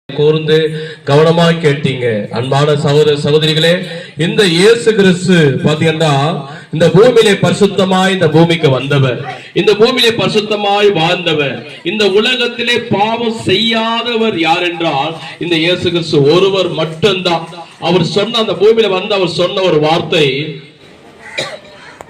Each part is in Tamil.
கூர்ந்து கவனமா கேட்டீங்க. அன்பான சகோதர சகோதரிகளே, இந்த இயேசு கிறிஸ்து பாத்தீங்கன்னா இந்த பூமியிலே பரிசுத்தமாய் இந்த பூமிக்கு வந்தவர், இந்த பூமியிலே பரிசுத்தமாய் வாழ்ந்தவர். இந்த உலகத்திலே பாவம் செய்யாதவர் யார் என்றால் இந்த இயேசு கிறிஸ்து ஒருவர் மட்டும்தான். அவர் சொன்ன அந்த பூமியில வந்து அவர் சொன்ன ஒரு வார்த்தை,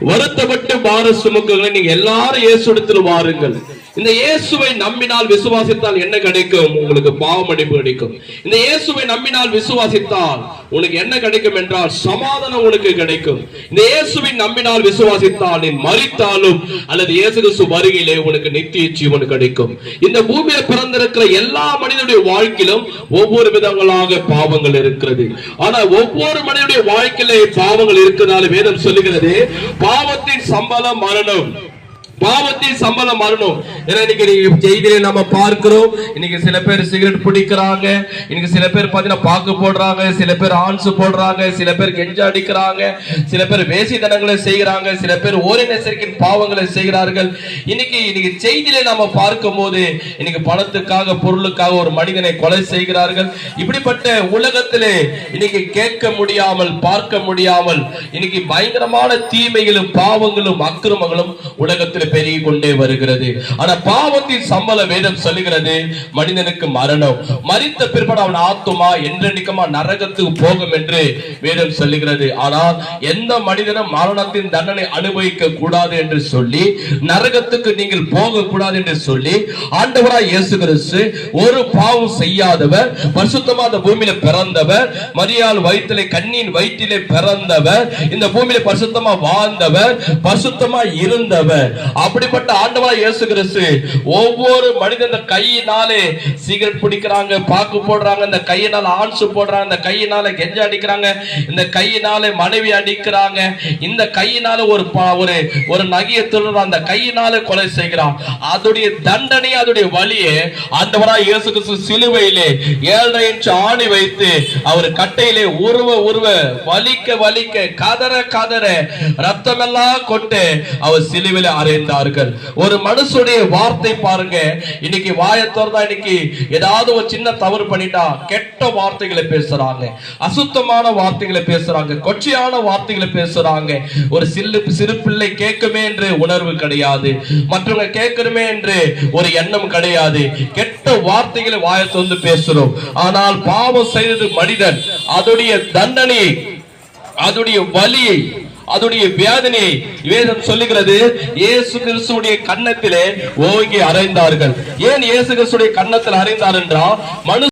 வருத்தப்பட்டு பார சுமக்குகளை நீங்க எல்லாரும் இயேசுவிடத்தில் வாருங்கள். இந்த இயேசுவை நம்பினால் விசுவாசித்தால் என்ன கிடைக்கும்? உங்களுக்கு பாவ மன்னிப்பு கிடைக்கும். இந்த இயேசுவை நம்பினால் விசுவாசித்தால் உனக்கு என்ன கிடைக்கும் என்றால் சமாதானம் உனக்கு கிடைக்கும். இந்த இயேசுவை நம்பினால் விசுவாசித்தால் நீ மரித்தாலும் அல்லது இயேசு கிறிஸ்து வருகையிலே உனக்கு நித்திய ஜீவன் கிடைக்கும். இந்த பூமியில பிறந்திருக்கிற எல்லா மனிதனுடைய வாழ்க்கையிலும் ஒவ்வொரு விதங்களாக பாவங்கள் இருக்கிறது. ஆனா ஒவ்வொரு மனிதனுடைய வாழ்க்கையிலே பாவங்கள் இருக்கிறதால வேதம் சொல்லுகிறது, பாவத்தின் சம்பளம் மரணம், பாவத்தின் சம்பளம் மரணம். இன்னைக்கு செய்தியில நம்ம பார்க்கிறோம், இன்னைக்கு சில பேர் சிகரெட் பிடிக்கிறாங்க, இன்னைக்கு சில பேர் பாத்தீங்கன்னா பாக்கு போடுறாங்க, சில பேர் ஆன்ஸ் போடுறாங்க, சில பேர் கெஞ்ச அடிக்கிறாங்க, சில பேர் வேசித்தனங்களை செய்கிறாங்க, சில பேர் ஓரின சேர்க்கையின் பாவங்களை செய்கிறார்கள். இன்னைக்கு செய்தியில நம்ம பார்க்கும் போது இன்னைக்கு பணத்துக்காக பொருளுக்காக ஒரு மனிதனை கொலை செய்கிறார்கள். இப்படிப்பட்ட உலகத்திலே இன்னைக்கு கேட்க முடியாமல் பார்க்க முடியாமல் இன்னைக்கு பயங்கரமான தீமைகளும் பாவங்களும் அக்கிரமங்களும் உலகத்தில் பெருகி கொண்டே வருகிறது. ஆனா பாவத்தின் சம்பளம் வேதம் சொல்லுகிறது மனிதனுக்கு மரணம். மரித்த பிற்பாடு அவன் ஆத்துமா என்றென்றைக்குமா நரகத்துக்கு போகும் என்று வேதம் சொல்லுகிறது. ஆனால் எந்த மனிதனும் மரணத்தின் தண்டனை அனுபவிக்க கூடாது என்று சொல்லி, நரகத்துக்கு நீங்கள் போக கூடாது என்று சொல்லி ஆண்டவராய் இயேசு கிறிஸ்து ஒரு பாவம் செய்யாதவர், பரிசுத்தமான பூமியில பிறந்தவர், மரியாள் வயிற்றிலே கண்ணின் வயிற்றிலே பிறந்தவர், இந்த பூமியில பரிசுத்தமா வாழ்ந்தவர், பரிசுத்தமா இருந்தவர். அப்படிப்பட்ட ஆண்டவராய் இயேசு கிறிஸ்து ஒவ்வொரு மனிதன் கையினாலே சிகரெட் பிடிக்கிறாங்க, பாக்கு போடுறாங்க, இந்த கையினால ஆன்ஸ் போடுறாங்க, இந்த கையினால கெஞ்ச அடிக்கிறாங்க, இந்த கையினால மனைவி அடிக்கிறாங்க, இந்த கையினால ஒரு நகையை திருடுறான், அந்த கையினால கொலை செய்கிறான். அதோடைய தண்டனை, அதோடைய வலியை ஆண்டவராய் இயேசு கிறிஸ்து சிலுவையிலே 7 இன்ச் ஆணி வைத்து அவர் கட்டையிலே உருவ வலிக்க வலிக்க கதற கதற ரத்தமெல்லாம் கொண்டு அவர் சிலுவையில அறைந்தார்கள். ஒரு மனுஷனுடைய வார்த்தை பாருங்க, இன்னைக்கு வாயை திறந்தா இன்னைக்கு ஏதாவது ஒரு சின்ன தவறு பண்ணிட்டா கெட்ட வார்த்தைகளை பேசுறாங்க, அசுத்தமான வார்த்தைகளை பேசுறாங்க, கொச்சையான வார்த்தைகளை பேசுறாங்க. ஒரு சிறு பிள்ளை கேட்குமே என்று உணர்வு கிடையாது, மற்றவங்க கேட்கணுமே என்று ஒரு எண்ணம் கிடையாது. கெட்ட வார்த்தைகளை வாயை திறந்து பேசுறோம். ஆனால் பாவம் செய்தது மனிதன், அதோடைய தண்டனையை, அதோடைய வலியை, அதோடைய வேதனையை வேதம் சொல்லுகிறது இயேசு கிறிஸ்துவுடைய கன்னத்திலே ஓங்கி அறைந்தார்கள். ஏன் இயேசு கிறிஸ்துவுடைய கன்னத்தில் அறைந்தார் என்றால், மனு